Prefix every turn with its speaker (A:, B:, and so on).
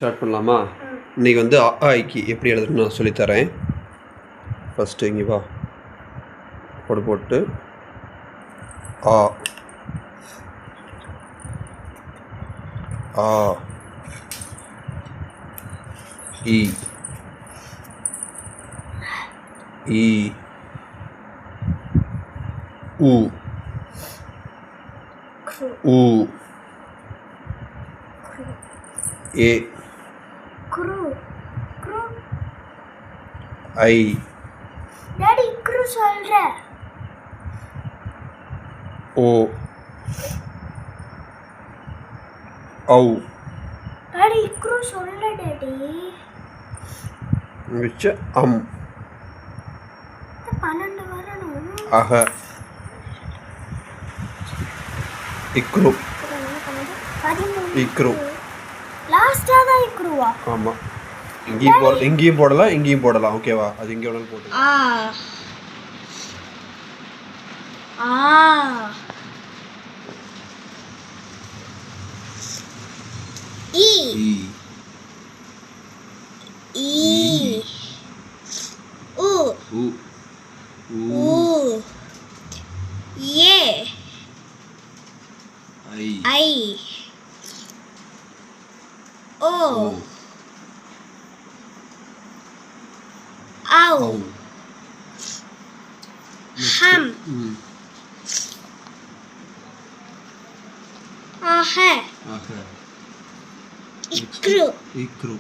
A: Start பண்ணலாமா? இன்றைக்கி வந்து அ ஆ இக்கு எப்படி எழுதுன்னு நான் சொல்லித்தரேன். ஃபஸ்ட்டு இங்கே வா, கோடு போட்டு ஆ ஆ இ ஈ உ ஊ ஏ ஐ
B: டாடி இக்ரு சொல்ற
A: ஓ ஔ
B: டாடி இக்ரு சொல்ற டாடி
A: மிச்ச அம்
B: 12 வரணும்.
A: அக இக்ரு இக்ரு
B: லாஸ்டா தான் இக்ருவா?
A: ஆமாம். இங்கேயும் போடலாம் இங்கேயும் போடலாம். ஓகேவா? அது இங்கே வேணாலும் போட்டு
B: ஆ ஆ ஈ ஈ உ
A: உ
B: ஊ ஏ
A: ஐ
B: ஐ ஓ ஔ ஹம் ஆஹ
A: அக
B: இக்ரு
A: இக்ரு